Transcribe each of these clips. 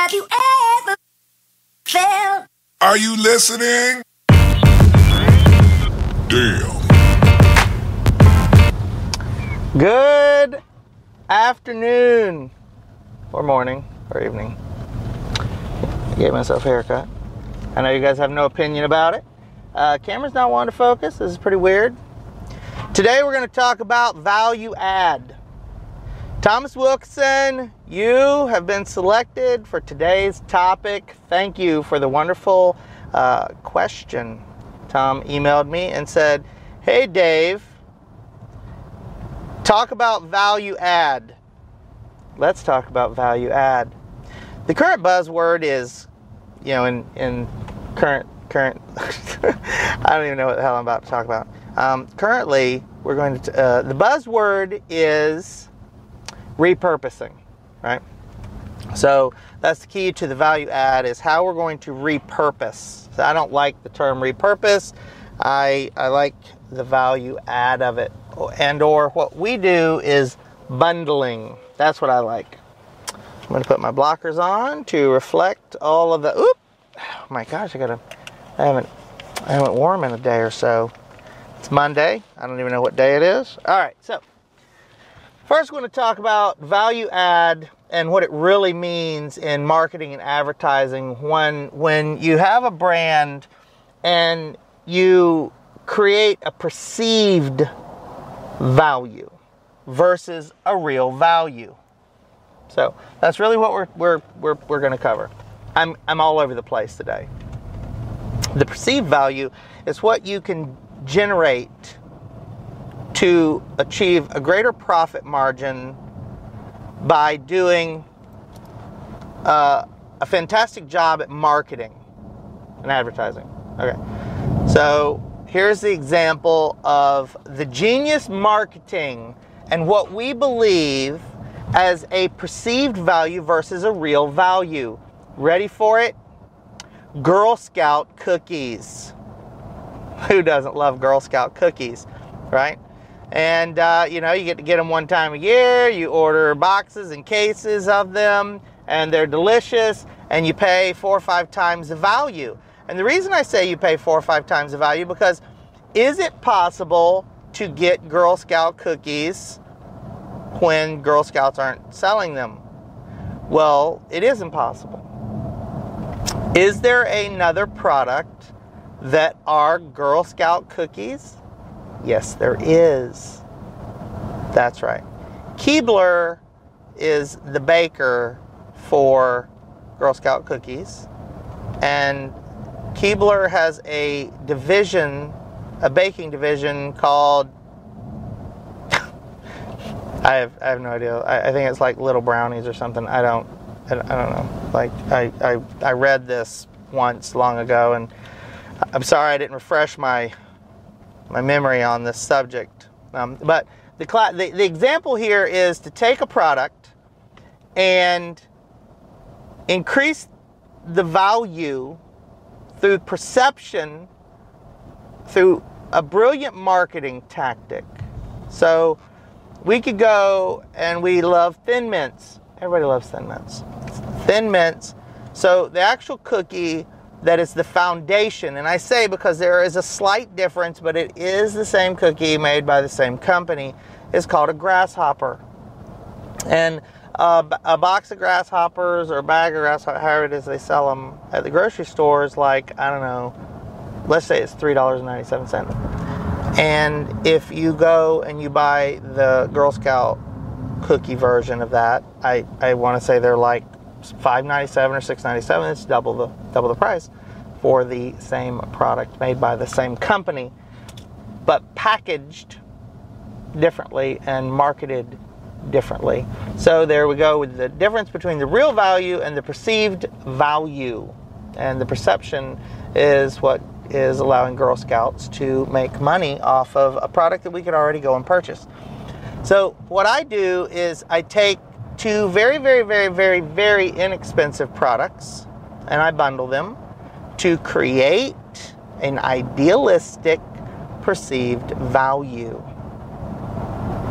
Have you ever felt? Are you listening? Damn. Good afternoon, or morning, or evening. I gave myself a haircut. I know you guys have no opinion about it. Camera's not wanting to focus. This is pretty weird. Today we're going to talk about value add. Thomas Wilkinson, you have been selected for today's topic. Thank you for the wonderful question. Tom emailed me and said, "Hey Dave, talk about value add." Let's talk about value add. The current buzzword is, in current I don't even know what the hell I'm about to talk about. Currently, we're going to, the buzzword is repurposing, right? So that's the key to the value add, is how we're going to repurpose. So I don't like the term repurpose. I like the value add of it. And or what we do is bundling. That's what I like. I'm going to put my blockers on to reflect all of the, oh my gosh, I haven't worn them in a day or so. It's Monday. I don't even know what day it is. All right, so first we're going to talk about value add and what it really means in marketing and advertising when you have a brand and you create a perceived value versus a real value. So that's really what we're going to cover. I'm all over the place today. The perceived value is what you can generate to achieve a greater profit margin by doing a fantastic job at marketing and advertising. Okay, so here's the example of the genius marketing and what we believe as a perceived value versus a real value. Ready for it? Girl Scout cookies. Who doesn't love Girl Scout cookies, right? And, you get to get them one time a year. You order boxes and cases of them, and they're delicious, and you pay 4 or 5 times the value. And the reason I say you pay 4 or 5 times the value, because is it possible to get Girl Scout cookies when Girl Scouts aren't selling them? Well, it is impossible. Is there another product that are Girl Scout cookies? Yes, there is. That's right. Keebler is the baker for Girl Scout cookies, and Keebler has a division, a baking division called I have no idea. I think it's like Little Brownies or something. I don't know. Like I read this once long ago, and I'm sorry I didn't refresh my memory on this subject. But the example here is to take a product and increase the value through perception, through a brilliant marketing tactic. So we could go, and we love Thin Mints. Everybody loves Thin Mints. Thin Mints. So the actual cookie that is the foundation, and I say because there is a slight difference, but it is the same cookie made by the same company, is called a grasshopper. And a box of grasshoppers or a bag of grasshoppers, however it is they sell them at the grocery stores, like, I don't know, let's say it's $3.97. And if you go and you buy the Girl Scout cookie version of that, I want to say they're like $5.97 or $6.97. It's double the price for the same product made by the same company, but packaged differently and marketed differently. So there we go with the difference between the real value and the perceived value. And the perception is what is allowing Girl Scouts to make money off of a product that we could already go and purchase. So what I do is I take 2 very, very, very, very, very inexpensive products and I bundle them to create an idealistic perceived value.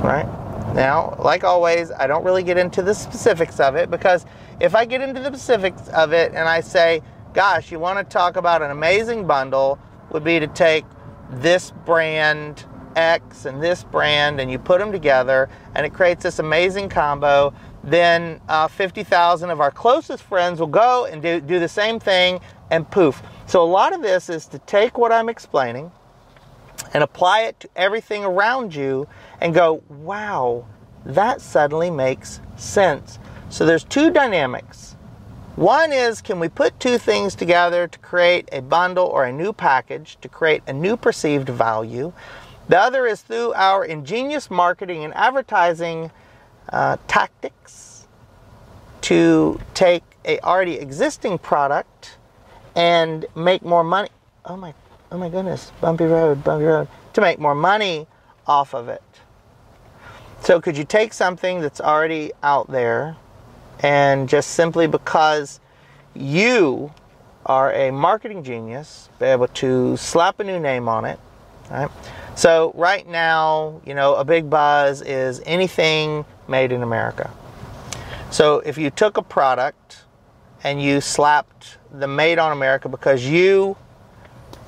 Right? Now, like always, I don't really get into the specifics of it because if I get into the specifics of it and I say, gosh, you want to talk about an amazing bundle, would be to take this brand X and this brand, and you put them together, and it creates this amazing combo. Then 50,000 of our closest friends will go and do the same thing, and poof. So a lot of this is to take what I'm explaining and apply it to everything around you and go, wow, that suddenly makes sense. So there's two dynamics. One is, can we put two things together to create a bundle or a new package, to create a new perceived value? The other is through our ingenious marketing and advertising tactics to take a already existing product and make more money. Oh my goodness, bumpy road, to make more money off of it. So could you take something that's already out there, and just simply because you are a marketing genius, be able to slap a new name on it, right? So right now, a big buzz is anything made in America. So if you took a product and you slapped the made on America because you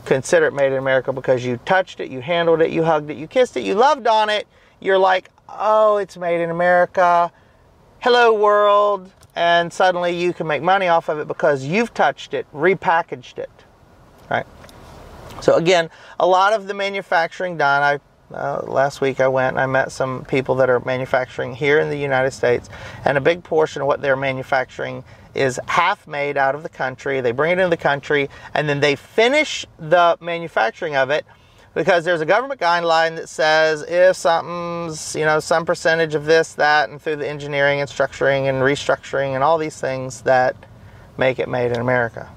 consider it made in America, because you touched it, you handled it, you hugged it, you kissed it, you loved on it, you're like, oh, it's made in America. Hello world. And suddenly you can make money off of it because you've touched it, repackaged it, right? So again, a lot of the manufacturing done, last week I went and I met some people that are manufacturing here in the United States, and a big portion of what they're manufacturing is half made out of the country. They bring it into the country and then they finish the manufacturing of it, because there's a government guideline that says if something's, some percentage of this, that, and through the engineering and structuring and restructuring and all these things that make it made in America.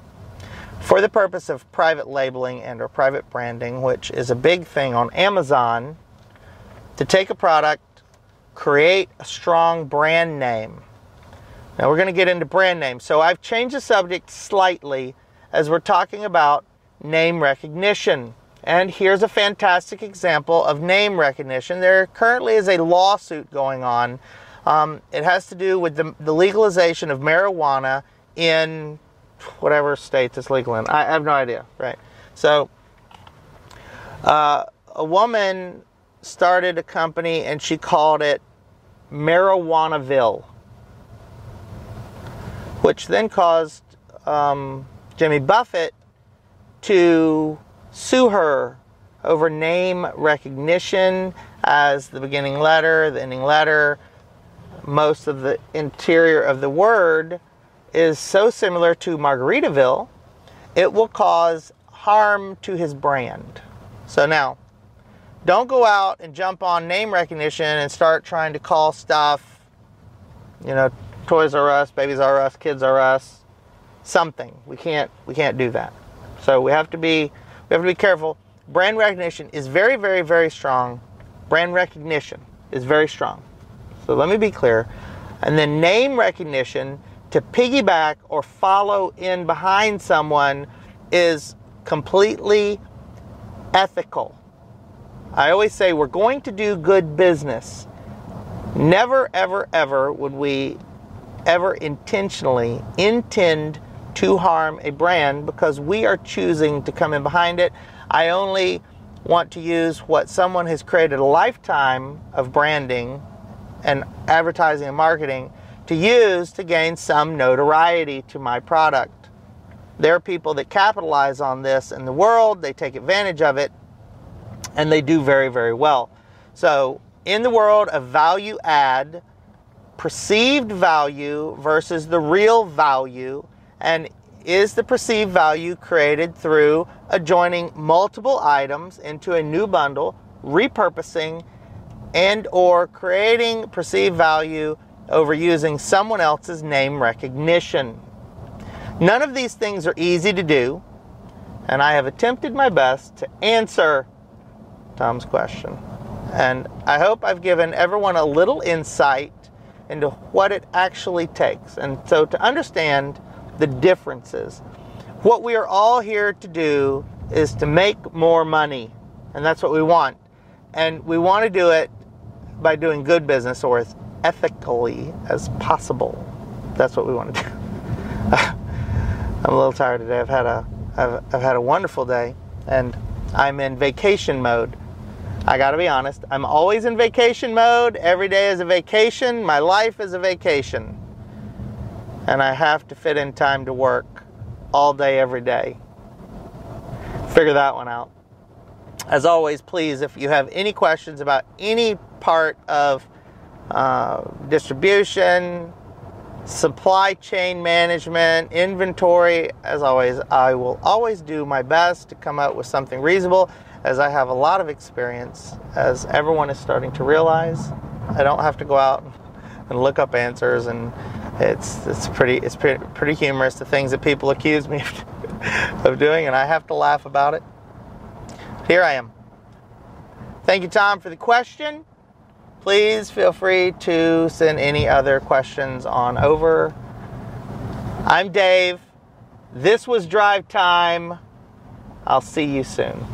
For the purpose of private labeling and or private branding, which is a big thing on Amazon, to take a product, create a strong brand name. Now we're going to get into brand names. So I've changed the subject slightly as we're talking about name recognition. And here's a fantastic example of name recognition. There currently is a lawsuit going on. It has to do with the legalization of marijuana in whatever states it's legal in. I have no idea, right? So a woman started a company and she called it Marijuanaville, which then caused Jimmy Buffett to sue her over name recognition, as the beginning letter, the ending letter, most of the interior of the word is so similar to Margaritaville, it will cause harm to his brand. So now, don't go out and jump on name recognition and start trying to call stuff, Toys R Us, Babies R Us, Kids R Us, something. We can't do that. So we have to be careful. Brand recognition is very, very, very strong. Brand recognition is very strong. So let me be clear. And then name recognition, to piggyback or follow in behind someone, is completely ethical. I always say we're going to do good business. Never, ever, ever would we ever intentionally intend to harm a brand because we are choosing to come in behind it. I only want to use what someone has created a lifetime of branding and advertising and marketing to use to gain some notoriety to my product. There are people that capitalize on this in the world, they take advantage of it, and they do very, very well. So in the world of value add, perceived value versus the real value, and is the perceived value created through adjoining multiple items into a new bundle, repurposing, and or creating perceived value over using someone else's name recognition. None of these things are easy to do, and I have attempted my best to answer Tom's question. And I hope I've given everyone a little insight into what it actually takes. And so to understand the differences, what we are all here to do is to make more money. And that's what we want. And we want to do it by doing good business, or as ethically as possible. That's what we want to do. I'm a little tired today. I've had a wonderful day, and I'm in vacation mode. I got to be honest. I'm always in vacation mode. Every day is a vacation. My life is a vacation. And I have to fit in time to work all day, every day. Figure that one out. As always, please, if you have any questions about any part of distribution, supply chain management, inventory, as always, I will always do my best to come out with something reasonable, as I have a lot of experience, as everyone is starting to realize. I don't have to go out and look up answers, and it's pretty humorous, the things that people accuse me of doing, and I have to laugh about it. Here I am. Thank you, Tom, for the question. Please feel free to send any other questions on over. I'm Dave. This was Drive Time. I'll see you soon.